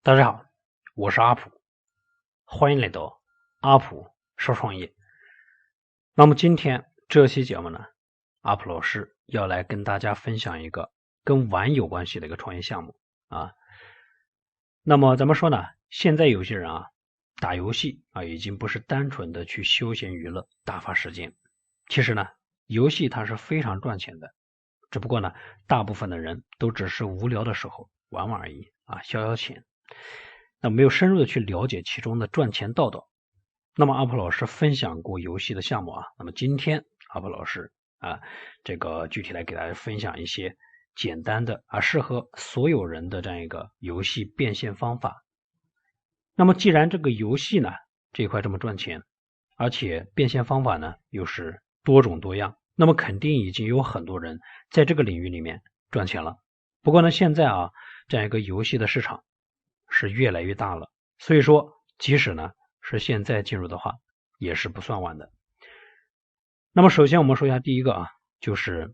大家好，我是阿普，欢迎来到阿普说创业。那么今天这期节目呢，阿普老师要来跟大家分享一个跟玩有关系的一个创业项目啊。那么咱们说呢，现在有些人打游戏已经不是单纯的去休闲娱乐打发时间，其实呢，游戏它是非常赚钱的，只不过呢，大部分的人都只是无聊的时候玩玩而已消遣。那没有深入的去了解其中的赚钱道道。那么阿普老师分享过游戏的项目那么今天阿普老师这个具体来给大家分享一些简单的适合所有人的这样一个游戏变现方法。那么既然这个游戏呢这一块这么赚钱，而且变现方法呢又是多种多样，那么肯定已经有很多人在这个领域里面赚钱了。不过呢现在这样一个游戏的市场是越来越大了，所以说即使呢是现在进入的话也是不算晚的。那么首先我们说一下第一个就是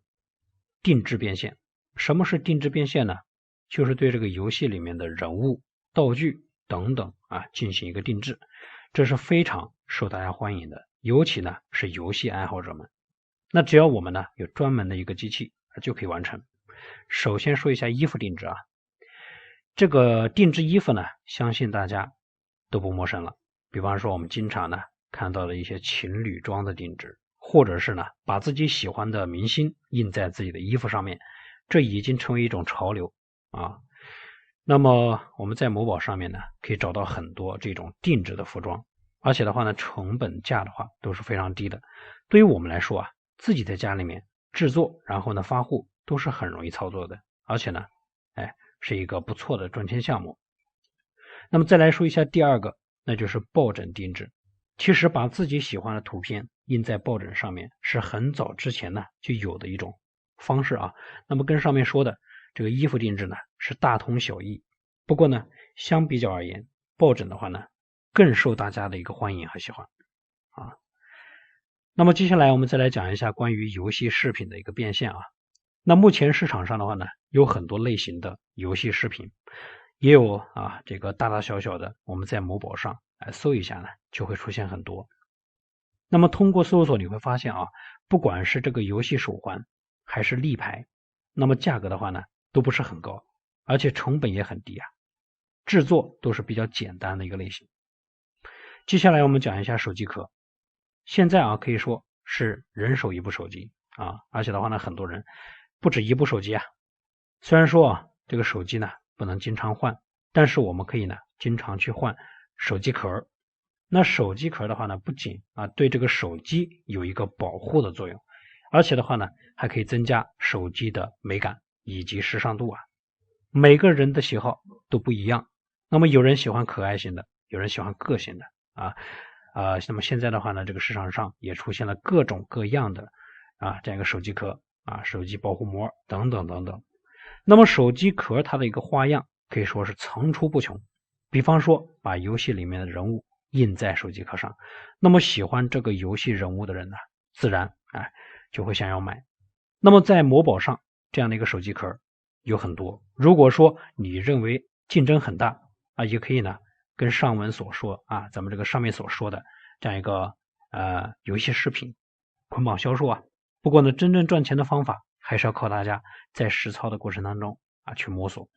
定制变现。什么是定制变现呢？就是对这个游戏里面的人物、道具等等进行一个定制，这是非常受大家欢迎的，尤其呢是游戏爱好者们。那只要我们呢有专门的一个机器就可以完成。首先说一下衣服定制这个定制衣服呢，相信大家都不陌生了。比方说我们经常呢看到了一些情侣装的定制，或者是呢把自己喜欢的明星印在自己的衣服上面，这已经成为一种潮流那么我们在某宝上面呢可以找到很多这种定制的服装，而且的话呢成本价的话都是非常低的。对于我们来说自己在家里面制作然后呢发货都是很容易操作的，而且呢是一个不错的赚钱项目。那么再来说一下第二个，那就是抱枕定制。其实把自己喜欢的图片印在抱枕上面是很早之前呢就有的一种方式那么跟上面说的这个衣服定制呢是大同小异，不过呢相比较而言，抱枕的话呢更受大家的一个欢迎和喜欢那么接下来我们再来讲一下关于游戏饰品的一个变现那目前市场上的话呢有很多类型的游戏饰品，也有这个大大小小的，我们在某宝上搜一下呢就会出现很多。那么通过搜索你会发现不管是这个游戏手环还是立牌，那么价格的话呢都不是很高，而且成本也很低制作都是比较简单的一个类型。接下来我们讲一下手机壳。现在可以说是人手一部手机而且的话呢很多人不止一部手机虽然说这个手机呢不能经常换，但是我们可以呢经常去换手机壳。那手机壳的话呢不仅对这个手机有一个保护的作用，而且的话呢还可以增加手机的美感以及时尚度每个人的喜好都不一样，那么有人喜欢可爱型的，有人喜欢个性的那么现在的话呢这个市场上也出现了各种各样的这样一个手机壳手机保护膜等等等等。那么手机壳它的一个花样可以说是层出不穷，比方说把游戏里面的人物印在手机壳上，那么喜欢这个游戏人物的人呢自然就会想要买。那么在某宝上这样的一个手机壳有很多，如果说你认为竞争很大也可以呢跟上文所说咱们这个上面所说的这样一个游戏饰品捆绑销售不过呢真正赚钱的方法还是要靠大家在实操的过程当中去摸索。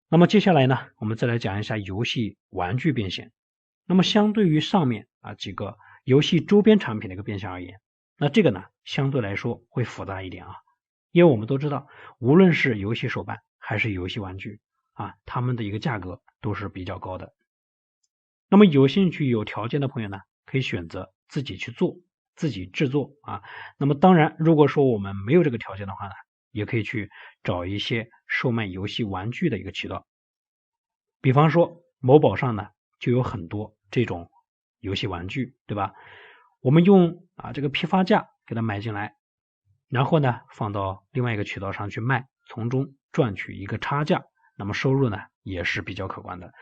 那么接下来呢我们再来讲一下游戏玩具变现。那么相对于上面几个游戏周边产品的一个变现而言，那这个呢相对来说会复杂一点因为我们都知道无论是游戏手办还是游戏玩具他们的一个价格都是比较高的。那么有兴趣有条件的朋友呢可以选择自己去做，自己制作那么当然如果说我们没有这个条件的话呢，也可以去找一些售卖游戏玩具的一个渠道。比方说某宝上呢就有很多这种游戏玩具，对吧？我们用这个批发价给它买进来，然后呢放到另外一个渠道上去卖，从中赚取一个差价，那么收入呢也是比较可观的。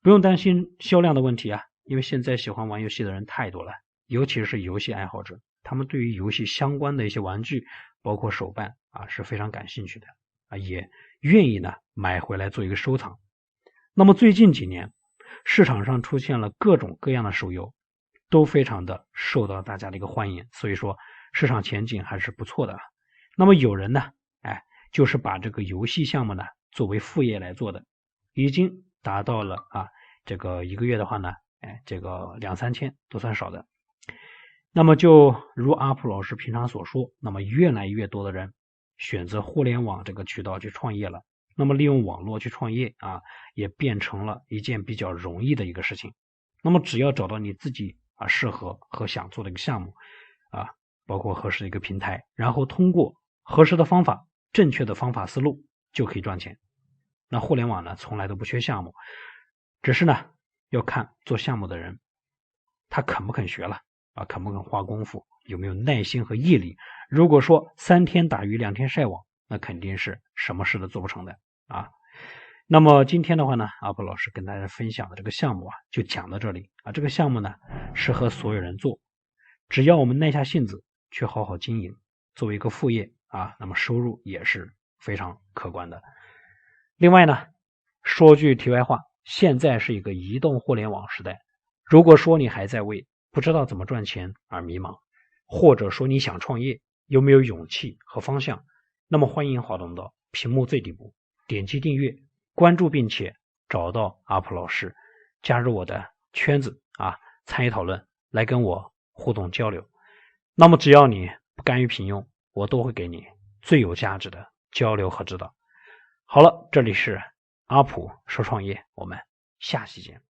不用担心销量的问题因为现在喜欢玩游戏的人太多了，尤其是游戏爱好者，他们对于游戏相关的一些玩具包括手办是非常感兴趣的也愿意呢买回来做一个收藏。那么最近几年市场上出现了各种各样的手游，都非常的受到大家的一个欢迎，所以说市场前景还是不错的。那么有人呢，就是把这个游戏项目呢作为副业来做的，已经达到了这个一个月的话呢，这个2-3千都算少的。那么就如阿普老师平常所说，那么越来越多的人选择互联网这个渠道去创业了。那么利用网络去创业也变成了一件比较容易的一个事情。那么只要找到你自己适合和想做的一个项目包括合适的一个平台，然后通过合适的方法、正确的方法思路就可以赚钱。那互联网呢从来都不缺项目，只是呢要看做项目的人他肯不肯学了肯不肯花功夫，有没有耐心和毅力。如果说3天打鱼2天晒网，那肯定是什么事都做不成的那么今天的话呢，阿普老师跟大家分享的这个项目就讲到这里这个项目呢适合所有人做，只要我们耐下性子去好好经营，作为一个副业那么收入也是非常可观的。另外呢，说句题外话，现在是一个移动互联网时代，如果说你还在为不知道怎么赚钱而迷茫，或者说你想创业有没有勇气和方向，那么欢迎滑动到屏幕最底部，点击订阅关注，并且找到阿普老师，加入我的圈子参与讨论，来跟我互动交流。那么只要你不甘于平庸，我都会给你最有价值的交流和指导。好了，这里是阿普说创业，我们下期见。